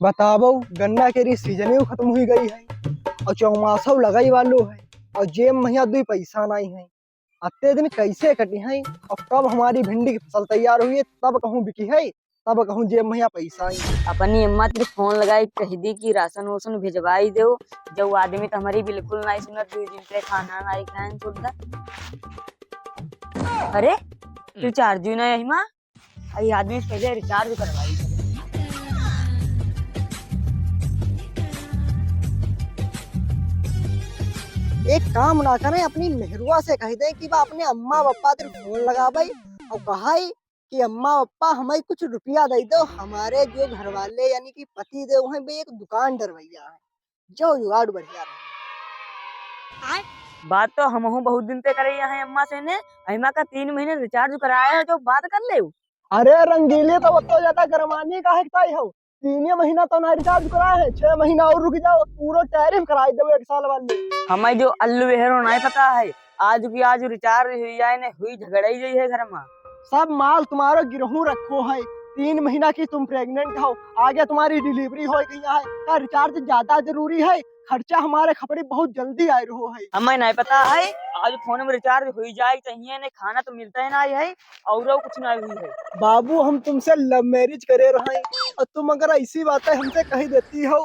बताबो गन्ना के सीजन खत्म हुई गई है और चौमासा लगाई वालो है और जेब महीना दो पैसा नहीं है। अत्ते दिन कैसे कटी है और कब हमारी भिंडी की फसल तैयार हुई है तब कहूँ बिकी है, तब कहूँ जेब महीना पैसा है। अपनी अम्मा तेरे फोन लगाई कह दी कि राशन वासन भिजवाई दो। जब आदमी तो हमारी बिल्कुल नहीं सुनत, 2 दिन से खाना नहीं खाए सुनता। अरे रिचार्ज ही नहीं माँ, आई आदमी से पहले रिचार्ज करवाई। एक काम ना करें, अपनी मेहरुआ से कह दे कि वह अपने अम्मा पापा तेरे फोन लगा भाई और कहा कि अम्मा पापा हमें कुछ रुपया दे दो, हमारे जो घर वाले यानी कि पति देव हैं वे एक दुकान डरवैया है जो जुगाड़ बढ़िया रहे। बात तो हम बहुत दिन से करे हैं अम्मा से ने, अम्मा का 3 महीने रिचार्ज कराया है, जो बात कर ले। अरे रंगीले तो ज्यादा गरमानी का है हो, 3 महीना तो ना रिचार्ज कराया है, 6 महीना और रुक जाओ, पूरा टैरिफ कराई दो 1 साल वाले। हमें जो अल्लू बेहरो नहीं पता है, आज की आज रिचार्ज हुई जाए ने हुई झगड़ा ही गई है घर में। सब माल तुम्हारा गिरहू रखो है, 3 महीना की तुम प्रेग्नेंट हो, आगे तुम्हारी डिलीवरी हो गई है, का रिचार्ज ज्यादा जरूरी है, खर्चा हमारे खपड़ी बहुत जल्दी आ रहा है। हमें नहीं पता है, आज फोन में रिचार्ज हुई जाए चाहिए ने, खाना तो मिलता है ना है और कुछ नहीं हुई है। बाबू हम तुमसे लव मैरिज करे रहे और तुम अगर ऐसी बातें हमसे कही देती हो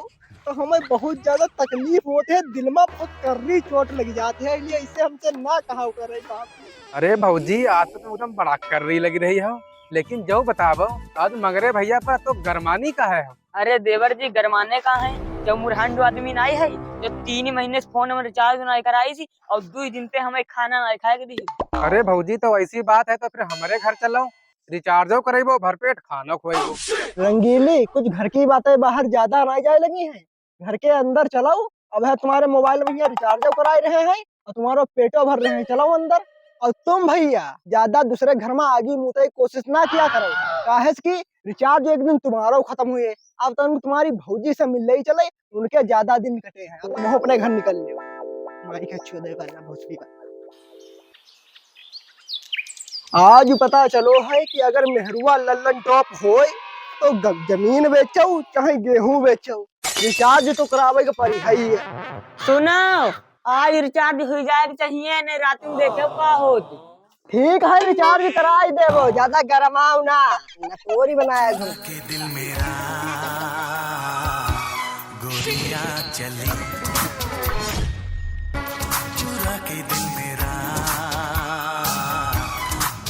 तो हमें बहुत ज्यादा तकलीफ होती है, दिल में बहुत कर्री चोट लग जाती है, इसलिए इसे हमसे ना कहा करे बाप। अरे भाऊजी आज तो तुम एकदम बड़ा कर रही लग रही हो, लेकिन जो बताओ आज मगरे भैया पर तो गरमानी का है। अरे देवर जी गरमाने का है, जब मुरहंड आदमी नहीं है जो 3 महीने से फोन में रिचार्ज नहीं कराई थी और 2 दिन पे हमें खाना नहीं खाए दी। अरे भाऊजी तो ऐसी बात है तो फिर हमारे घर चलो, रिचार्जो करेबो भरपेट खाना खुआइबो। रंगीली कुछ घर की बातें बाहर ज्यादा ना जाए लगी हैं, घर के अंदर चलो। अब है तुम्हारे मोबाइल में रिचार्ज कराए रहे हैं और तुम्हारा पेटो भर रहे हैं, चलो अंदर। और तुम भैया ज्यादा दूसरे घर में आगे मुँह की कोशिश ना किया करो, काहे कि रिचार्ज एक दिन तुम्हारा खत्म हुए, अब तो तुम्हारी भौजी से मिलने ही चले, उनके ज्यादा दिन कटे हैं, अब तुम अपने घर निकल लो। माई के चोदे करना भोसड़ी का। आज पता चलो है कि अगर मेहरुआ लल्लन टॉप होए तो जमीन बेचो चाहे गेहूं बेचो, रिचार्ज तो करावे के पड़ी है। सुनो आज रिचार्ज हो जाए चाहिए ने, रात में देखे का हो। ठीक है रिचार्ज कराई देवो, ज्यादा गरमाओ ना, नकोरी बनाया घर के दिल मेरा गोरिया चली, चुरा के दिल मेरा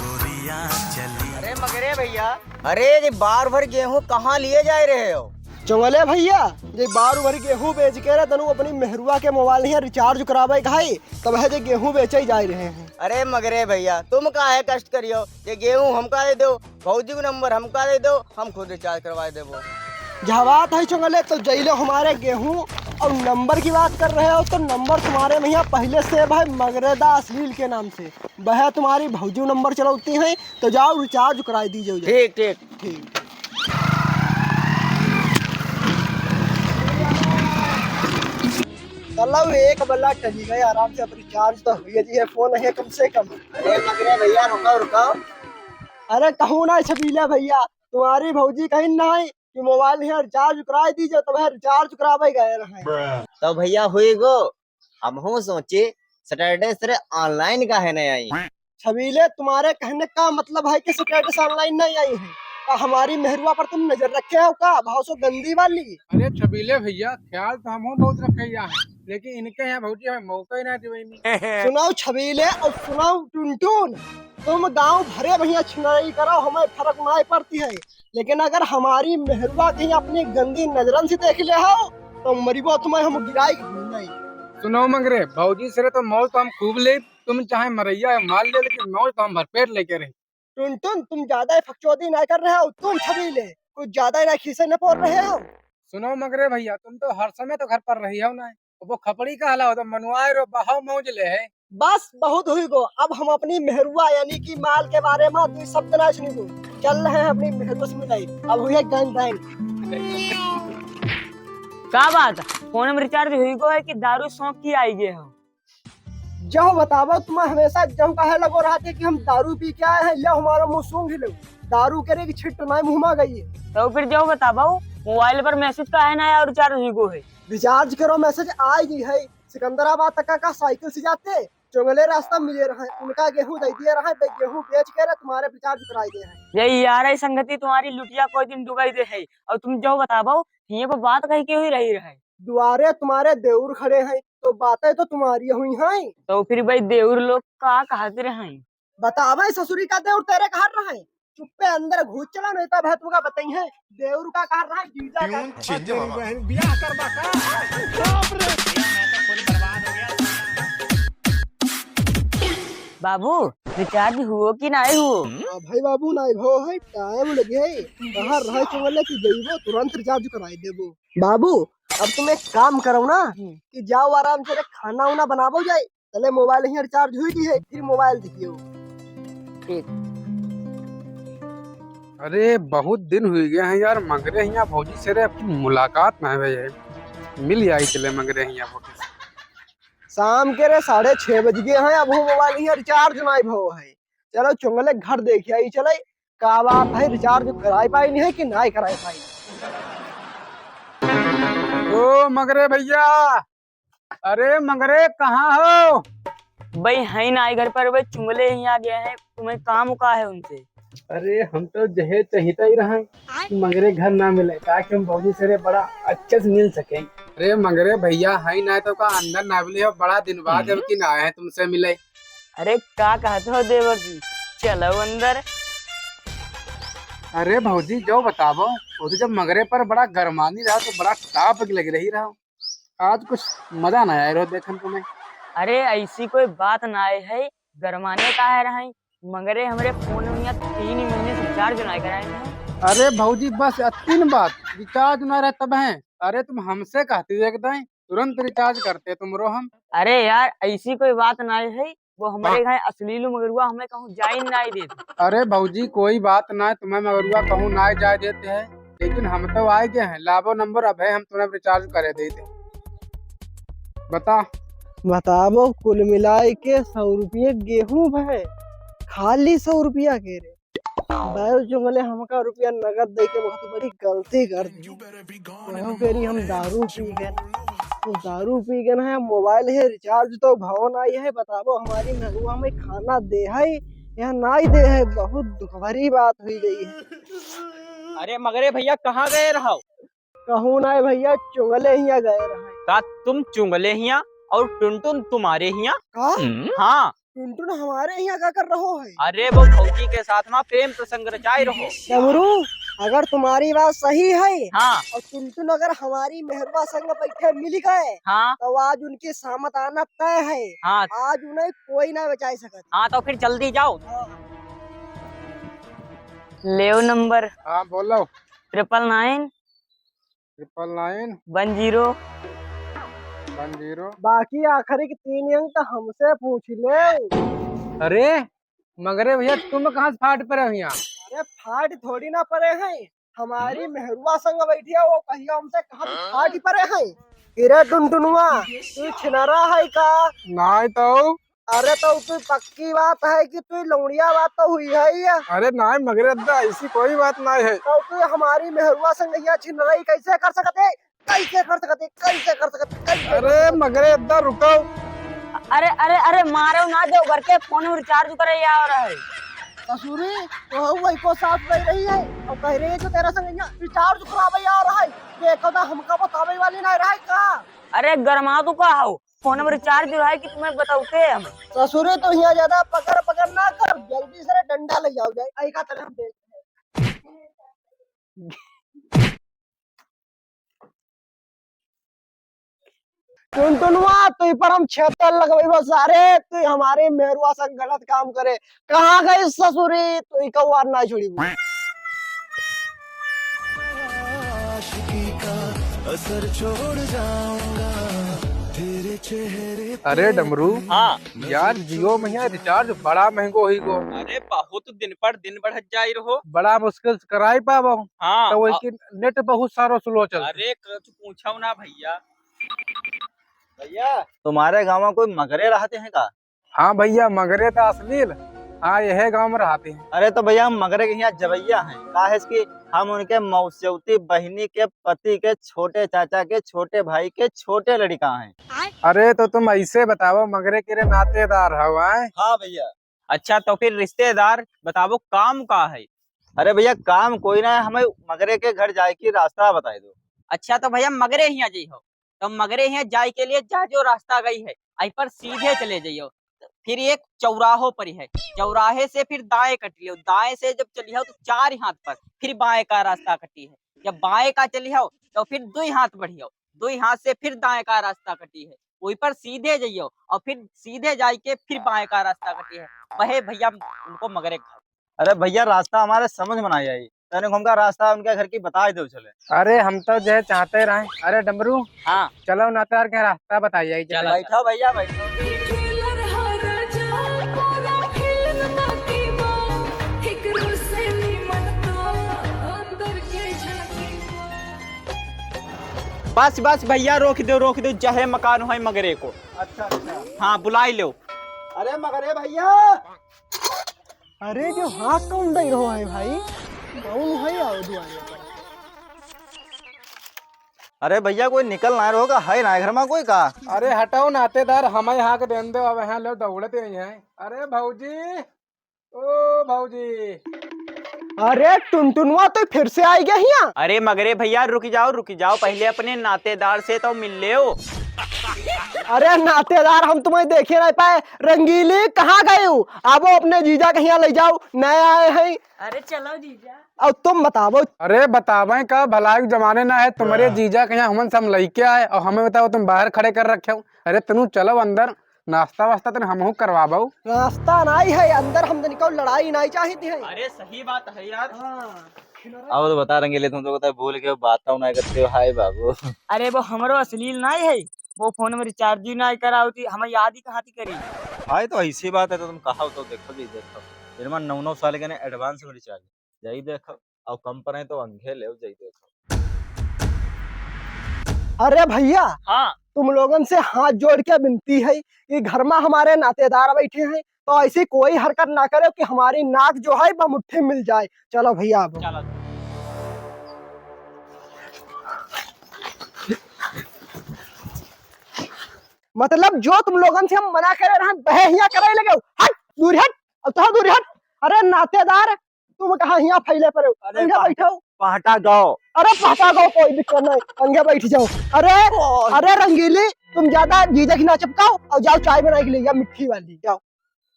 गोरिया चली। अरे मगरे भैया, अरे ये बार भर गेहूं कहाँ लिए जा रहे हो? चंगले भैया ये बार भर गेहूं बेच के रहे तनु अपनी मेहरुआ के मोबाइल में रिचार्ज करावे खाई, तब है जो गेहूं बेचे ही जा रहे हैं। अरे मगरे भैया तुम काहे कष्ट करियो, ये गेहूं हमका दे दो, भौजी को नंबर हमका दे दो, हम खुद रिचार्ज करवा देबो। जवाब है चंगले तो जैलो हमारे गेहूं और नंबर की बात कर रहे हो तो नंबर तुम्हारे में पहले से भाई मगरेदा अश्लील के नाम से वह तुम्हारी भौजी नंबर चलाती है, तो जाओ रिचार्ज कराई दीजिए। ठीक ठीक ठीक। चलो एक बल्ला टली गए आराम से, अब रिचार्ज तो हुई है, फोन है कम से कम। अरे मगरे भैया रुको रुको। अरे कहूँ ना छबीला भैया, तुम्हारी भौजी कहीं ना है कि मोबाइल में रिचार्ज करा दीजिए, तो वह रिचार्ज करावे गए रहे। तो भैया हुई गो, हम हूँ सोचे सैटरडे से ऑनलाइन का है नहीं आई। छबीले तुम्हारे कहने का मतलब है कि सैटरडे ऑनलाइन नहीं आई है, हमारी मेहरुआ पर तुम नजर रखे हो का भाव सो गंदी वाली। अरे छबीले भैया ख्याल तो हम बहुत रखे है, लेकिन इनके यहाँ भौजी हमें मौका ही ना दिए। सुनाओ छबीले और सुनाओ टुनटुन, तुम गांव भरे भैया छिनाई करो, हमें फर्क नहीं पड़ती है, लेकिन अगर हमारी मेहरुआ कहीं अपनी गंदी नजरन से देख ले हो तो मरीबो तुम्हें हम गिराई नहीं। सुनो मगरे भौजी से तो मौज तो हम खूब ले, तुम चाहे मरैया मार ले, लेकिन मौज तो हम भरपेट लेके रहे। टुनटुन तुम ज्यादा फकचौदी नहीं कर रहे हो, तुम छबीले कुछ ज्यादा ना खीसे न पोर रहे हो। सुनो मगरे भैया तुम तो हर समय तो घर पर रही हो ना, वो खपड़ी का हला हो तो मनवाए रो बहाव मौज ले है। बस बहुत हुई गो, अब हम अपनी मेहरुआ यानी कि माल के बारे में तू शब्द ना सुनी गो, चल रहे हैं अपनी मेहरुआ से मिलाई, अब हुई गन गन। क्या बात है, फोन में रिचार्ज हुई गो है कि दारू शौक की आई गए हो? जो बतावो तुम्हें हमेशा जब कहे लगो रहा थे कि हम दारू पी के आए हैं, ले हमारा मुंह सूंघ लो, दारू करे की छिट नहीं मुंह में गई है। तो फिर जो बताओ मोबाइल पर मैसेज का है ना यार, रिचार्ज हुई गो है। रिचार्ज करो, मैसेज आएगी है। सिकंदराबाद तक का साइकिल से जाते चुंगले रास्ता मिले रहे, उनका गेहूं दे दिए रहे, गेहूं बेच के तुम्हारे रिचार्ज कराई दे हैं। यही यार है संगति तुम्हारी, लुटिया कोई दिन डुबाई दे है। और तुम जो बताबो ये पर बात कही के हुई रही रहे। दुआरे तुम्हारे देउर खड़े हैं तो बातें तो तुम्हारी हुई हैं। तो फिर भाई देवर लोग का कहते रहे। बतावे ससुरी का देउर तेरे कहा रहे, चुप्पे अंदर घुस चला, नहीं तो भैतू का बताई है देउर का कहा रहा है, जीजा का। ब्याह करवा का। बाबू रिचार्ज हुओ कि ना हुओ? भाई बाबू ना भो है, टाइम लगे बाहर रहे चुंगले की जइबो तुरंत रिचार्ज कराई देबो। बाबू अब तुम एक काम करो ना कि जाओ आराम से खाना उना बनाबो जाए, पहले मोबाइल ही रिचार्ज हुई की है, फिर मोबाइल दिखियो। ठीक। अरे बहुत दिन हुई गए हैं यार, मगरे यहाँ भौजी से रे अपनी मुलाकात ना हुई है। मिल आई चले मगरे यहाँ भौजी से। शाम के रे 6:30 बज गए हैं, अब मोबाइल ही रिचार्ज नहीं भो है। चलो चुंगले घर देखिए आई चले, का बात है रिचार्ज कराई पाई नहीं है कि नहीं कराई पाई। ओ मगरे भैया, अरे मगरे कहाँ हो? भाई है ना घर पर, भाई चुंगले ही आ गए हैं, तुम्हें काम का है उनसे। अरे हम तो जहे चाहता ही रहा कि मगरे घर ना मिले, ताकि हम भौजी से रे बड़ा अच्छे से मिल सके। अरे मगरे भैया है ना तो का अंदर ना मिले हो, बड़ा दिन बाद जब कि ना आए तुमसे मिले। अरे क्या कहते हो देवर जी, चलो अंदर। अरे भौजी जो बताबो, वो तो जब मगरे पर बड़ा गरमानी रहा तो बड़ा ताप लग रही रहा, आज कुछ मजा ना आया रहो देखन तुम्हें। अरे ऐसी कोई बात ना है, गरमाने का है रहे मगरे हमारे फोन में 3 महीने से रिचार्ज नहीं कराए हैं। अरे भौजी बस 3 बात रिचार्ज ना रहे तब है। अरे तुम हमसे कहती एकदम तुरंत रिचार्ज करते तुम रो हम। अरे यार ऐसी कोई बात ना है, वो हमारे घर असली मगरुआ हमें कहूँ जाई नहीं देते। अरे भौजी कोई बात ना, तुम्हें मगरुआ कहूँ ना जाए देते हैं, लेकिन हम तो आए गए हैं, लाभो नंबर अब है, हम तुम्हें रिचार्ज करे देते। बता बताबो कुल मिलाए के 100 रुपये गेहूं है, खाली 100 रुपया के रे। बैल चुंगले हमका रुपया नगद दे के बहुत बड़ी गलती कर दी। कहूं करी हम दारू पी गए, तो दारू पी गए है, मोबाइल है रिचार्ज तो भाव नहीं है। बताबो हमारी नगुआ में खाना दे है या नहीं दे है, बहुत दुख भरी बात हुई गई है। अरे मगरे भैया कहाँ गए रहो? कहूँ ना भैया चुंगले ही गए रहे। का तुम चुंगले हिया और टुनटुन तुम्हारे हिया? का हाँ। टुनटुन हमारे यहाँ क्या कर रहो है? अरे वो भौजी के साथ ना प्रेम प्रसंग रचाए रहो। डमरू अगर तुम्हारी बात सही है, हाँ और टुनटुन अगर हमारी मेहरबा संग बैठे मिल गए, हाँ तो आज उनकी सामत आना तय है। हाँ आज उन्हें कोई ना बचा सकता। हाँ, तो फिर जल्दी जाओ। ले नंबर। हाँ बोलो। 999 999 10 10। बाकी आखिरी के 3 अंक तो हमसे पूछ ले। अरे मगरे भैया तुम कहाँ से फाट पर हो यहाँ? अरे फाट थोड़ी ना पड़े हैं, हमारी मेहरुआ संग बैठी है, वो कहिया हमसे कहा फाट ही पड़े हैं। किरे टुनटुनुआ तू छिनरा है का? नहीं तो। अरे तो तू पक्की बात है कि तू लौड़िया बात तो हुई है? अरे नहीं मगरे अद्दा ऐसी कोई बात नहीं है। तो तू हमारी मेहरुआ संग यह छिनराई कैसे कर सकते? कैसे कर सकते? कैसे कर सकते? अरे मगरे अद्दा रुको। अरे अरे अरे मारो ना, दो घर के फोन में रिचार्ज करे यार है। ससुरी तो वही को साथ रह रही है और कह रही है जो तेरा संग रिचार्ज करावे आ रहा है, देखो ना हमका बतावे वाली नहीं रहा है का? अरे गरमा तू का हो, फोन में रिचार्ज जो है कि तुम्हें बताते हम। ससुरी तो यहाँ ज्यादा पकड़ पकड़ ना कर, जल्दी से डंडा ले जाओ जाए। आई का तरह देख टुनटुनवा तू पर हम 76 लगवेबो सारे, तू हमारे मेहरुआ संग गलत काम करे। कहाँ गई ससुरी? तू ही कौआ ना छोड़ी। आशिकी का असर छोड़ जाऊंगा तेरे चेहरे पे। अरे डमरू हाँ यार जियो में यहाँ रिचार्ज बड़ा महंगो ही गो। अरे बहुत दिन पर दिन बढ़ जाई रहो। बड़ा मुश्किल से कराई पाबो। हाँ तो वही नेट बहुत सारो स्लो चल। अरे कुछ पूछो ना भैया। भैया तुम्हारे गाँव में कोई मगरे रहते हैं का? हाँ भैया मगरे तो अश्लील हाँ यह गांव में रहते हैं। अरे तो भैया हम मगरे के यहाँ जवैया हैं, का है कि हम उनके मौसौती बहिनी के पति के छोटे चाचा के छोटे भाई के छोटे लड़का हैं। अरे तो तुम ऐसे बताओ मगरे के रे नातेदार हो आए? हाँ भैया। अच्छा तो फिर रिश्तेदार बताओ काम का है? अरे भैया काम कोई ना है, हमें मगरे के घर जाए की रास्ता बताई दो। अच्छा तो भैया मगरे यहाँ जाइ हो, तो मगरे यहाँ जाए के लिए जा जो रास्ता गई है आई पर सीधे चले जाइयो, फिर एक चौराहो पर है, चौराहे से फिर दाएं कट लियो, दाएं से जब चलियो तो 4 हाथ पर फिर बाएं का रास्ता कटी है, जब बाएं का चलियो तो फिर 2 हाथ बढ़ियो, 2 हाथ से फिर दाएं का रास्ता कटी है, वही पर सीधे जाइयो और फिर सीधे जाए के फिर बाएं का रास्ता कटी है, वही भैया उनको मगरे घर। अरे भैया रास्ता हमारे समझ में ना आई, तने हमका रास्ता उनके घर की बता दो चले। अरे हम तो जो है चाहते रहे। अरे डमरू हाँ चलो नातेदार के रास्ता बताइए। चलो। बैठो भैया बैठो। बस बस भैया रोक दो चाहे मकान हो मगरे को। अच्छा अच्छा। हाँ बुलाई लो। अरे मगरे भैया। अरे जो हाथ कौन दे रहो है भाई, कौन है आओ दुआरे पर। अरे भैया कोई निकल ना रहोगा है ना घर में कोई का। अरे हटाओ नातेदार, हमें यहाँ के देन दो, अब यहाँ लोग दौड़ते नहीं है। अरे भाऊजी, ओ भाऊजी। अरे टुनटुनवा तो फिर से आई गई यहाँ। अरे मगरे भैया रुक जाओ पहले अपने नातेदार से तो मिल ले हो। अरे नातेदार हम तुम्हें देखे नहीं पाए, रंगीली कहाँ गए हो? अब अपने जीजा के यहाँ ले जाओ, नए आए हैं। अरे चलो जीजा। अब तुम बताओ। अरे बतावे का भलाई के जमाने ना है, तुम्हारे जीजा के यहाँ हम सब लइके आए और हमें बताओ तुम बाहर खड़े कर रखे हो। अरे तुम चलो अंदर, नाश्ता वास्ता तो हम करवाबो। रास्ता नहीं है अंदर, हम तो लड़ाई नहीं चाहती है। अरे सही बात है यार। अब तो बता रंगीले, तुम तो बता भूल के बात ना करते हो। हाय बाबू। अरे वो हमारो अश्लील नहीं है, वो फोन में रिचार्ज ही नहीं कराती, हमें याद ही कहाँ थी करी। हाय तो ऐसी बात है तो तुम कहा तो देखो जी, देखो इरमा 9 साल के ने एडवांस में रिचार्ज जाई देखो, और कम पर है तो अंधे ले जाई देखो। अरे भैया हाँ तुम लोगन से हाथ जोड़ के विनती है कि घर में हमारे नातेदार बैठे हैं, तो ऐसी कोई हरकत ना करे कि हमारी नाक जो है वह मुट्ठी मिल जाए। चलो भैया अब। चलो। मतलब जो तुम लोगन से हम मना करे रहे वह यहाँ करे लगे हो। हट दूर हट, अब तो दूर हट। अरे नातेदार तुम कहाँ यहाँ फैले पड़े हो? अरे अंगे बैठो। पहाटा गाओ। अरे पटा गो, कोई दिक्कत नहीं, अंगे बैठ जाओ। अरे अरे रंगीली तुम ज्यादा जीजा की ना चिपकाओ और जाओ चाय बना के ले जाओ, मिट्टी वाली। जाओ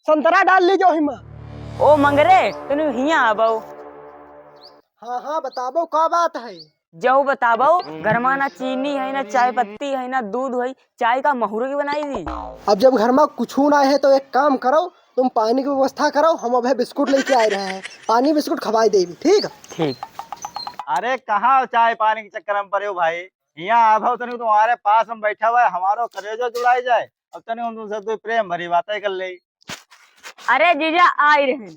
संतरा डाल ली जाओ हिमा। ओ मंगरे तुम हियाँ आबो। हाँ हाँ बताबो क्या बात है। जाओ बताबो, घर में ना चीनी है ना चाय पत्ती है ना दूध है, चाय का महुरो की बनाई दी। अब जब घर में कुछ ना है तो एक काम करो, तुम पानी की व्यवस्था करो, हम अब बिस्कुट लेके आए रहे हैं, पानी बिस्कुट खवाई देगी। ठीक ठीक। अरे कहाँ चाय पानी के चक्कर में पड़े हो भाई, यहाँ आभो तनी तुम्हारे पास हम बैठा हुआ है, हमारो कलेजो जुड़ाई जाए, अब तनी हम तुमसे तो प्रेम भरी बातें कर ले। अरे जीजा आई रहे।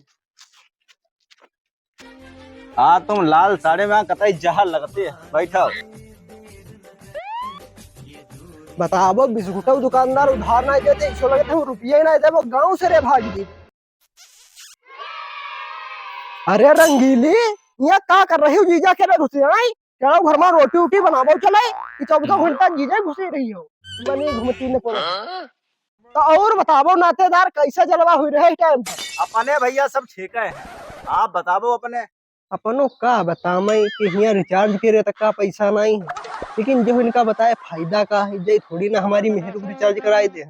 हाँ तुम लाल साड़ी में कतई जहर लगती है, बैठो। बताबो बिस्कुट दुकानदार उधार नहीं देते, इसको लगते हम रुपये नहीं दे, वो गाँव से रे भाग दी। अरे रंगीली यहाँ क्या कर रही हो? जीजा के घुसे आई क्या घर में? रोटी वोटी बनाबो चले, 24 घंटा जीजा घुसे रही हो, बनी घूमती न पड़े। तो और बताबो नातेदार कैसे जलवा हुई रहे टाइम पर? अपने भैया सब ठीक है, आप बताबो अपने। अपनों का बतामे कि यहाँ रिचार्ज करे तक का पैसा नहीं है, लेकिन जो इनका बताए फायदा का है, जे थोड़ी ना हमारी मेहर को रिचार्ज कराए दे।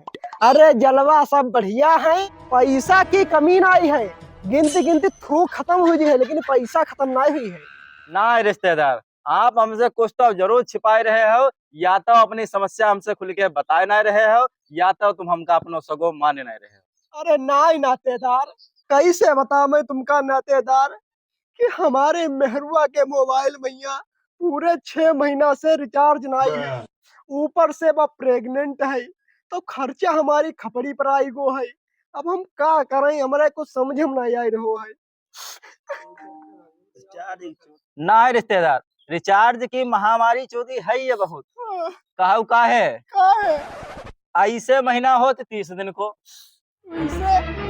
अरे जलवा सब बढ़िया है, पैसा की कमी नहीं है, गिनती गिनती थूक खत्म हुई है, लेकिन पैसा खत्म नहीं हुई है। ना रिश्तेदार, आप हमसे कुछ तो जरूर छिपाए रहे हो, या तो अपनी समस्या हमसे खुल के बताए नहीं रहे हो, या तो तुम हमका अपनो सगो माने नहीं रहे हो। अरे नाई नातेदार, कैसे बता मैं तुमका नातेदार कि हमारे मेहरुआ के मोबाइल में पूरे 6 महीना से रिचार्ज नहीं है, ऊपर से वह प्रेग्नेंट है, तो खर्चा हमारी खपड़ी पर आई गो है। अब हम क्या करें, हमारे कुछ समझ में नहीं आई रहो है। ना रिश्तेदार, रिचार्ज की महामारी चौथी है ये बहुत, कहू का है क्या है? ऐसे महीना हो तो 30 दिन को,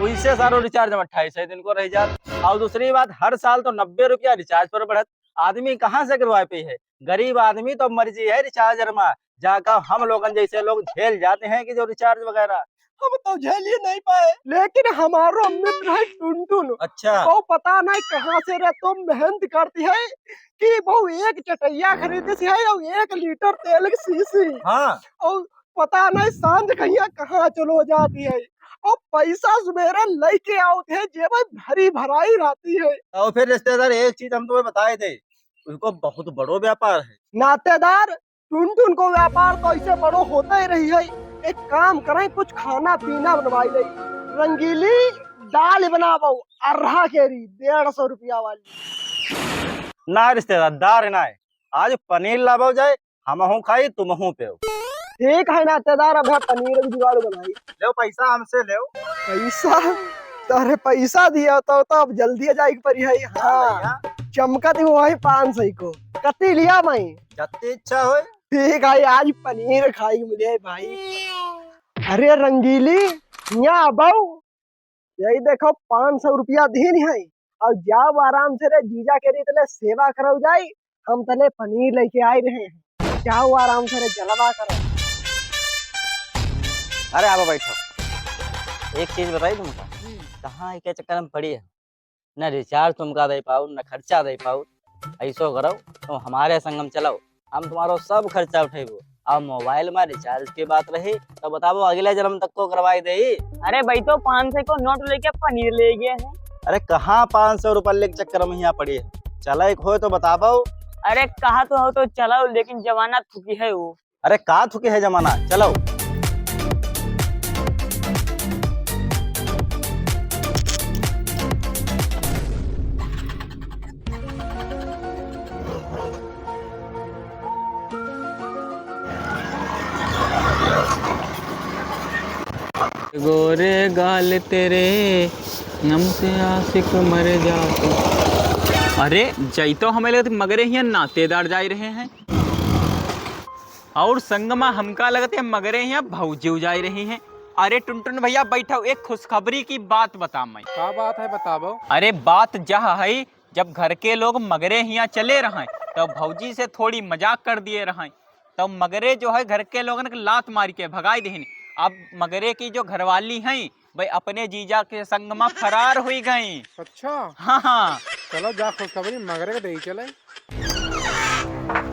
उनसे सारो रिचार्ज हम 28 दिन को रह जात। और दूसरी बात, हर साल तो 90 रुपया रिचार्ज पर बढ़त। आदमी कहाँ से करवाए पे है? गरीब आदमी तो मर्जी है रिचार्ज रमा, जाकर हम लोगन जैसे लोग झेल जाते हैं कि जो रिचार्ज वगैरह। हम तो झेल ही नहीं पाए, लेकिन हमारो मित्र है टुनटुन, अच्छा, वो पता नहीं कहाँ से रे तुम मेहनत करती है कि वो एक चटैया खरीदी सी है और 1 लीटर तेल की शीशी, हाँ और पता नहीं सांझ कहिया कहाँ चलो जाती है, और पैसा सवेरे लेके आते है, जेब भरी भराई रहती है। और फिर रिश्तेदार एक चीज हम तुम्हें बताए थे, उसको बहुत बड़ो व्यापार है। नातेदार टुनटुन को व्यापार तो ऐसे बड़ो होता ही रही है। एक काम करें, कुछ खाना पीना बनवाई ले, रंगीली दाल बनावो अर्हा केरी 150 रुपया वाली। ना रिश्तेदार दार ना है, आज पनीर लाबो जाए, हम खाई तुम पे। ठीक है नातेदार, अब पनीर की जुगाड़ बनाई। लो पैसा हमसे ले। पैसा? अरे पैसा दिया तो अब जल्दी आ जाएगी परी है। हाँ, चमकत वो है 500 को, कति लिया मैं? जितनी इच्छा हो। ठीक है, आज पनीर खाई मुझे भाई। अरे रंगीली, यहाँ बहु यही देखो 500 रुपया दीन है, और जाओ आराम से रे जीजा के तले सेवा करो जाई, हम तले पनीर लेके आए रहे हैं, जाओ आराम से रे जलवा करो। अरे आप बैठो, एक चीज बताई तुमको, कहाँ के चक्कर में पड़ी है? न रिचार्ज तुमका दे पाऊ, न खर्चा दे पाऊ। ऐसो करो, तुम हमारे संगम चलाओ, हम तुम्हारो सब खर्चा उठेबो। अब मोबाइल में रिचार्ज की बात रही तो बताओ अगले जन्म तक को करवाई दे। अरे भाई तो 500 को नोट लेके पनीर ले गए हैं। अरे कहाँ 500 रुपये के चक्कर में यहाँ पड़ी है? चला एक हो तो बताबो। अरे कहा तो हो तो चलाओ, लेकिन जमाना थुकी है वो। अरे का थुके है जमाना, चलो। गोरे गाल तेरे नम से आशिक मर जा तो। अरे जई तो हमें लगते मगरे ही नातेदार जा रहे हैं, और संगमा हमका लगते हैं मगरे ही भौजी जा रही हैं। अरे टुनटुन भैया बैठो, एक खुशखबरी की बात बता मैं। क्या बात है बताबो। अरे बात जह है, जब घर के लोग मगरे यहाँ चले रहे तो भौजी से थोड़ी मजाक कर दिए रहे, तो मगरे जो है घर के लोगों ने लात मार के भगाई देनी। अब मगरे की जो घरवाली हैं भाई अपने जीजा के संग में फरार हुई गई। अच्छा हाँ हाँ, चलो जा खुशखबरी मगरे के दे चले।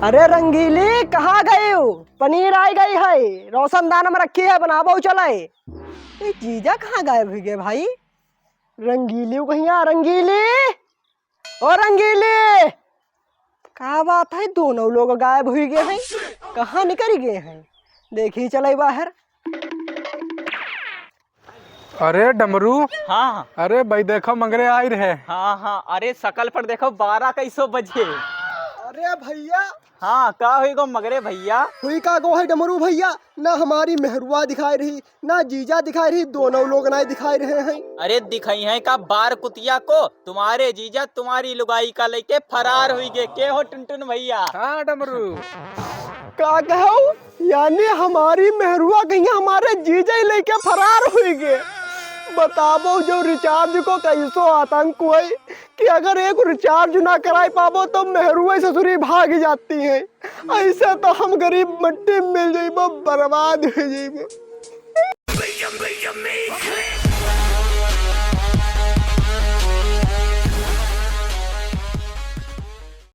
अरे रंगीली कहाँ गए हो? पनीर आई गई है, रोशनदान में रखी है, बनाबो चले। ये जीजा कहाँ गायब हो गए भाई? रंगीली कहिया, रंगीली ओ रंगीली, क्या बात है, दोनों लोग गायब हो गए हैं, कहाँ निकल गए हैं? देखी चले बाहर। अरे डमरू, हाँ अरे भाई देखो मगरे आई रहे। हाँ हाँ, अरे सकल पर देखो 12 कैसो बजे। अरे भैया, हाँ का हुई गो मगरे भैया? हुई का गो है डमरू भैया, ना हमारी मेहरुआ दिखाई रही, ना जीजा दिखाई रही, दोनों लोग नहीं दिखाई रहे हैं। अरे दिखाई है का बार कुतिया को, तुम्हारे जीजा तुम्हारी लुगाई का लेके फरार हुई गए। के हो टुनटुन भैया? हाँ डमरू, का कहो, यानी हमारी मेहरुआ कहीं हमारे जीजा ही लेके फरार हुई गए। बताबो जो रिचार्ज को कैसो आतंक हुए कि अगर एक रिचार्ज ना कराई पाबो तो मेहरुआ ससुरी भाग जाती है। ऐसे तो हम गरीब मट्टी में मिल जाइबो, बर्बाद हो जाइबो।